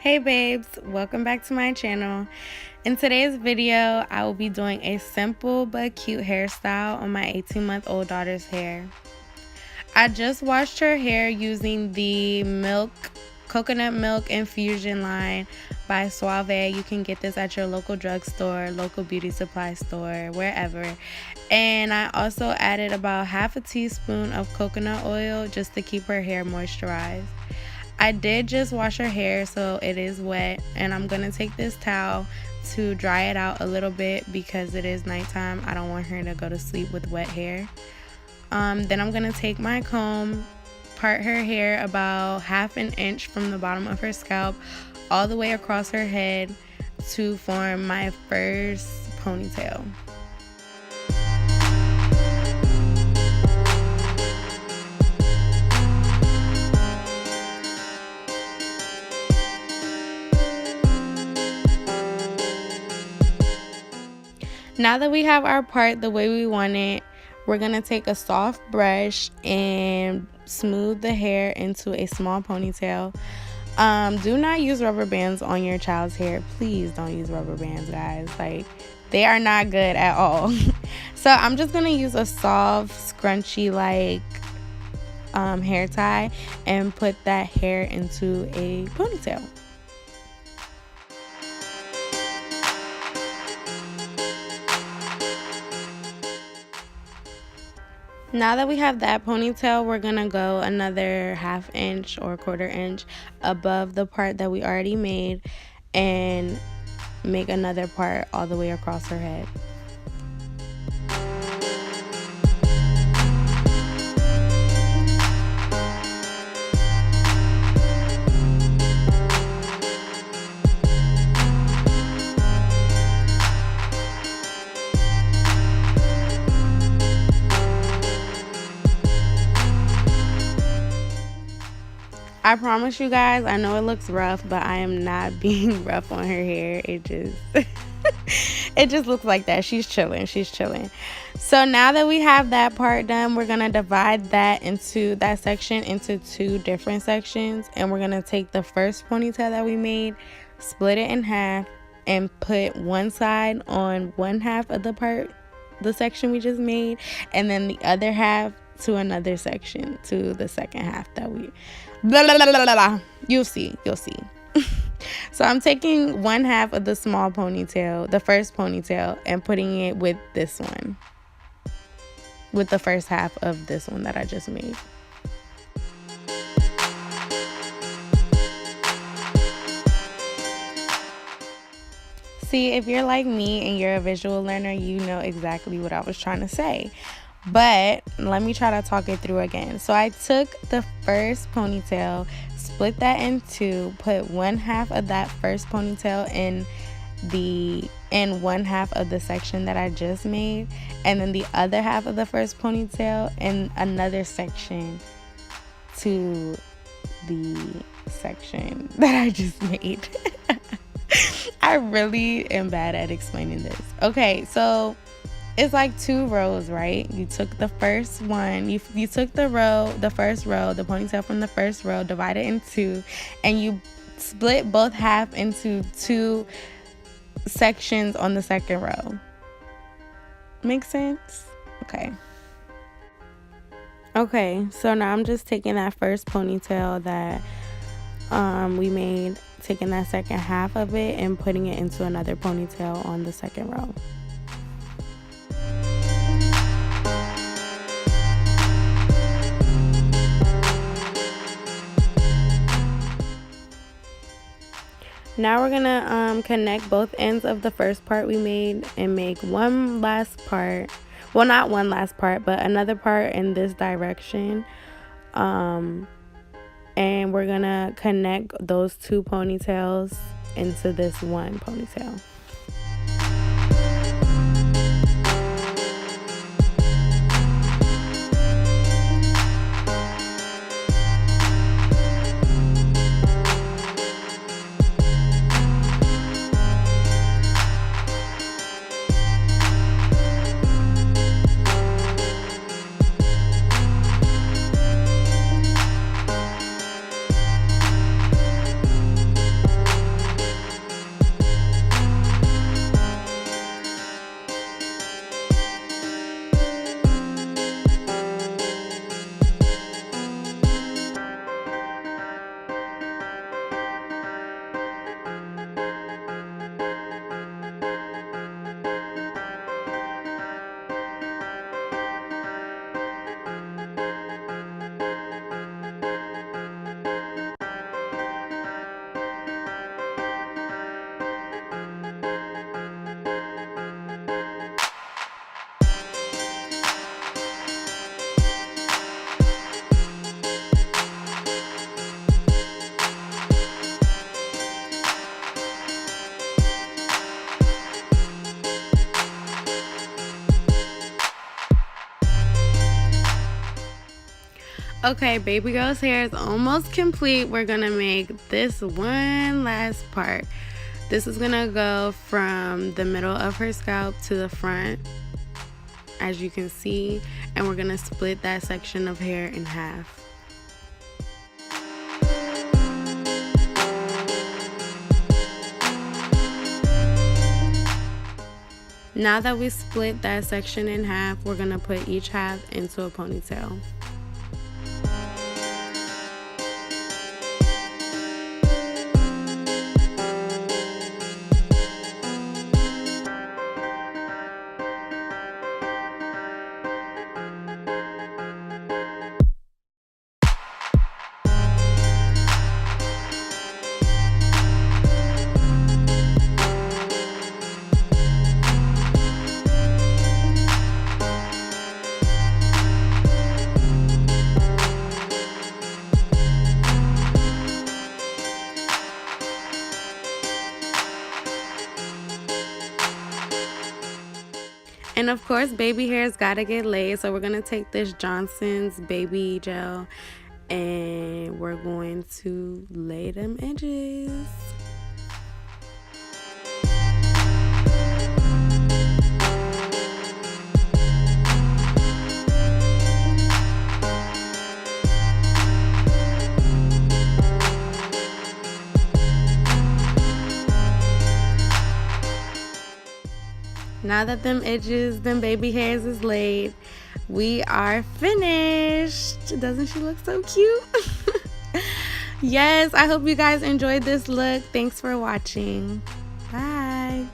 Hey babes, welcome back to my channel. In today's video, I will be doing a simple but cute hairstyle on my 18-month-old daughter's hair. I just washed her hair using the coconut milk infusion line by Suave. You can get this at your local drugstore, local beauty supply store, wherever. And I also added about half a teaspoon of coconut oil just to keep her hair moisturized. I did just wash her hair, so it is wet, and I'm going to take this towel to dry it out a little bit because it is nighttime. I don't want her to go to sleep with wet hair. Then I'm going to take my comb, part her hair about ½ an inch from the bottom of her scalp all the way across her head to form my first ponytail. Now that we have our part the way we want it, we're going to take a soft brush and smooth the hair into a small ponytail. Do not use rubber bands on your child's hair. Please don't use rubber bands, guys. Like, they are not good at all. So I'm just going to use a soft, scrunchy like hair tie and put that hair into a ponytail. Now that we have that ponytail, we're gonna go another ½ inch or ¼ inch above the part that we already made and make another part all the way across her head. I promise you guys, I know it looks rough, but I am not being rough on her hair. It just it just looks like that. She's chilling. So now that we have that part done, we're gonna divide that section into two different sections, and we're gonna take the first ponytail that we made, split it in half, and put one side on one half of the section we just made, and then the other half to another section, to the second half that we blah, blah, blah, blah, blah. You'll see. So I'm taking one half of the small ponytail, the first ponytail, and putting it with this one, with the first half of this one that I just made. See, if you're like me and you're a visual learner, you know exactly what I was trying to say. But let me try to talk it through again. So I took the first ponytail, split that in two, put one half of that first ponytail in one half of the section that I just made, and then the other half of the first ponytail in another section to the section that I just made. I really am bad at explaining this. Okay, so it's like two rows, right? You took the first one, you took the first row, the ponytail from the first row, divide it in two, and you split both half into two sections on the second row. Make sense? Okay, so now I'm just taking that first ponytail that we made, taking that second half of it and putting it into another ponytail on the second row. Now we're gonna connect both ends of the first part we made and make one last part. Well, not one last part, but another part in this direction. And we're gonna connect those two ponytails into this one ponytail. Okay, baby girl's hair is almost complete. We're gonna make this one last part. This is gonna go from the middle of her scalp to the front, as you can see, and we're gonna split that section of hair in half. Now that we split that section in half, we're gonna put each half into a ponytail. And of course, baby hair's gotta get laid. So we're gonna take this Johnson's baby gel and we're going to lay them edges. Now that them edges, them baby hairs is laid, we are finished. Doesn't she look so cute? Yes, I hope you guys enjoyed this look. Thanks for watching. Bye.